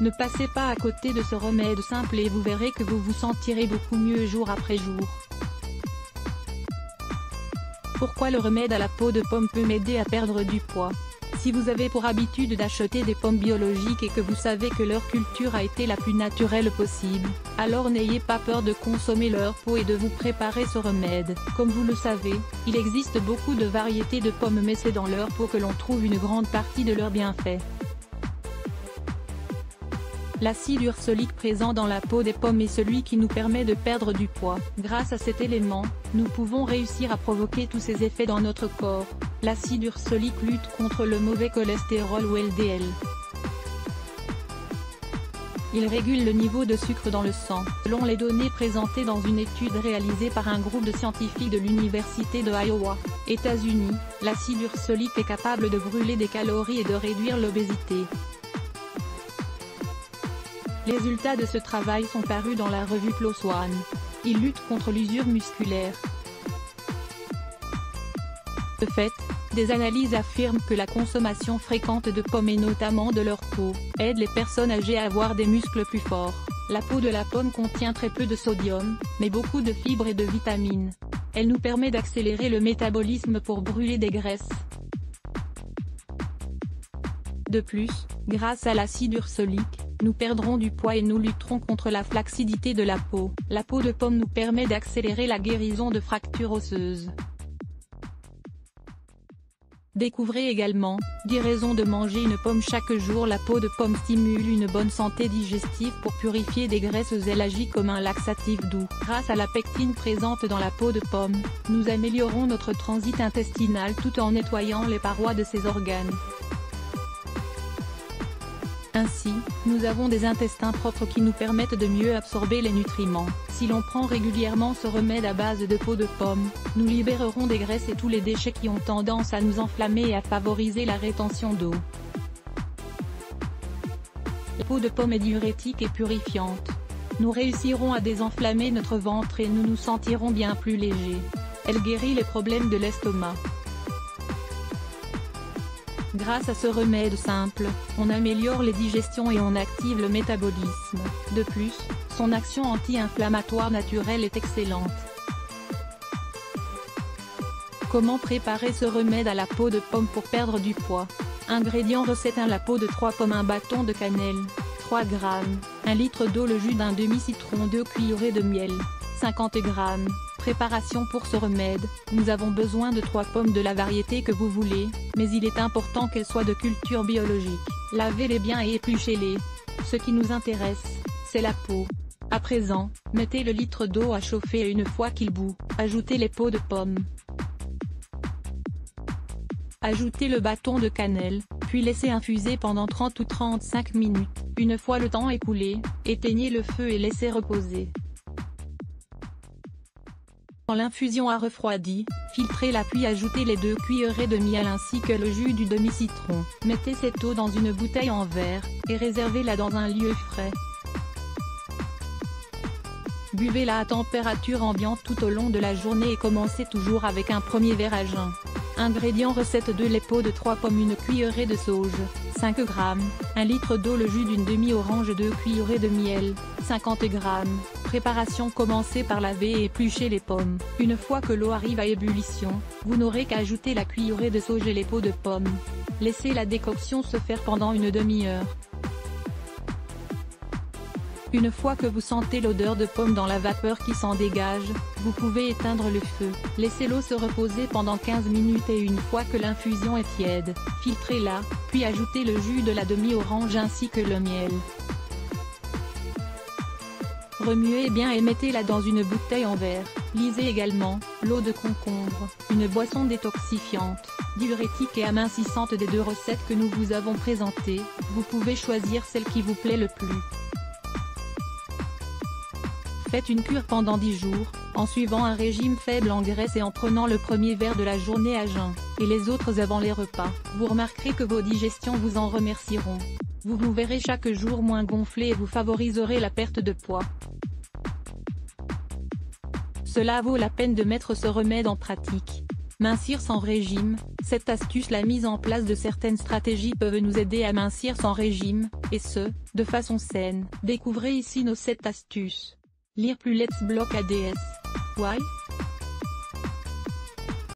Ne passez pas à côté de ce remède simple et vous verrez que vous vous sentirez beaucoup mieux jour après jour. Pourquoi le remède à la peau de pomme peut m'aider à perdre du poids? Si vous avez pour habitude d'acheter des pommes biologiques et que vous savez que leur culture a été la plus naturelle possible, alors n'ayez pas peur de consommer leur peau et de vous préparer ce remède. Comme vous le savez, il existe beaucoup de variétés de pommes mais c'est dans leur peau que l'on trouve une grande partie de leurs bienfaits. L'acide ursolique présent dans la peau des pommes est celui qui nous permet de perdre du poids. Grâce à cet élément, nous pouvons réussir à provoquer tous ces effets dans notre corps. L'acide ursolique lutte contre le mauvais cholestérol ou LDL. Il régule le niveau de sucre dans le sang. Selon les données présentées dans une étude réalisée par un groupe de scientifiques de l'université de Iowa, États-Unis, l'acide ursolique est capable de brûler des calories et de réduire l'obésité. Les résultats de ce travail sont parus dans la revue PLOS ONE. Il lutte contre l'usure musculaire. De fait, des analyses affirment que la consommation fréquente de pommes et notamment de leur peau, aide les personnes âgées à avoir des muscles plus forts. La peau de la pomme contient très peu de sodium, mais beaucoup de fibres et de vitamines. Elle nous permet d'accélérer le métabolisme pour brûler des graisses. De plus, grâce à l'acide ursolique, nous perdrons du poids et nous lutterons contre la flaccidité de la peau. La peau de pomme nous permet d'accélérer la guérison de fractures osseuses. Découvrez également, 10 raisons de manger une pomme chaque jour. La peau de pomme stimule une bonne santé digestive pour purifier des graisses. Elle agit comme un laxatif doux. Grâce à la pectine présente dans la peau de pomme, nous améliorons notre transit intestinal tout en nettoyant les parois de ses organes. Ainsi, nous avons des intestins propres qui nous permettent de mieux absorber les nutriments. Si l'on prend régulièrement ce remède à base de peau de pomme, nous libérerons des graisses et tous les déchets qui ont tendance à nous enflammer et à favoriser la rétention d'eau. La peau de pomme est diurétique et purifiante. Nous réussirons à désenflammer notre ventre et nous nous sentirons bien plus légers. Elle guérit les problèmes de l'estomac. Grâce à ce remède simple, on améliore les digestions et on active le métabolisme. De plus, son action anti-inflammatoire naturelle est excellente. Comment préparer ce remède à la peau de pomme pour perdre du poids? Ingrédients recette 1. La peau de 3 pommes, un bâton de cannelle, 3 g, 1 litre d'eau, le jus d'un demi-citron, 2 cuillerées de miel, 50 g. Préparation pour ce remède, nous avons besoin de 3 pommes de la variété que vous voulez, mais il est important qu'elles soient de culture biologique. Lavez-les bien et épluchez-les. Ce qui nous intéresse, c'est la peau. À présent, mettez le litre d'eau à chauffer et une fois qu'il bout, ajoutez les peaux de pommes. Ajoutez le bâton de cannelle, puis laissez infuser pendant 30 ou 35 minutes. Une fois le temps écoulé, éteignez le feu et laissez reposer. Quand l'infusion a refroidi, filtrez-la puis ajoutez les 2 cuillerées de miel ainsi que le jus du demi-citron. Mettez cette eau dans une bouteille en verre, et réservez-la dans un lieu frais. Buvez-la à température ambiante tout au long de la journée et commencez toujours avec un premier verre à jeun. Ingrédients recette 2. Les peaux de 3 pommes, 1 cuillerée de sauge, 5 g, 1 litre d'eau, le jus d'une demi-orange, 2 cuillerées de miel, 50 g. Préparation: commencez par laver et éplucher les pommes. Une fois que l'eau arrive à ébullition, vous n'aurez qu'à ajouter la cuillerée de sauge et les peaux de pommes. Laissez la décoction se faire pendant une demi-heure. Une fois que vous sentez l'odeur de pomme dans la vapeur qui s'en dégage, vous pouvez éteindre le feu. Laissez l'eau se reposer pendant 15 minutes et une fois que l'infusion est tiède, filtrez-la, puis ajoutez le jus de la demi-orange ainsi que le miel. Remuez bien et mettez-la dans une bouteille en verre. Lisez également l'eau de concombre, une boisson détoxifiante, diurétique et amincissante. Des 2 recettes que nous vous avons présentées, vous pouvez choisir celle qui vous plaît le plus. Faites une cure pendant 10 jours, en suivant un régime faible en graisse et en prenant le premier verre de la journée à jeun, et les autres avant les repas. Vous remarquerez que vos digestions vous en remercieront. Vous vous verrez chaque jour moins gonflé et vous favoriserez la perte de poids. Cela vaut la peine de mettre ce remède en pratique. Mincir sans régime, cette astuce. La mise en place de certaines stratégies peuvent nous aider à mincir sans régime, et ce, de façon saine. Découvrez ici nos 7 astuces. Lire plus. Let's block ADS. Why?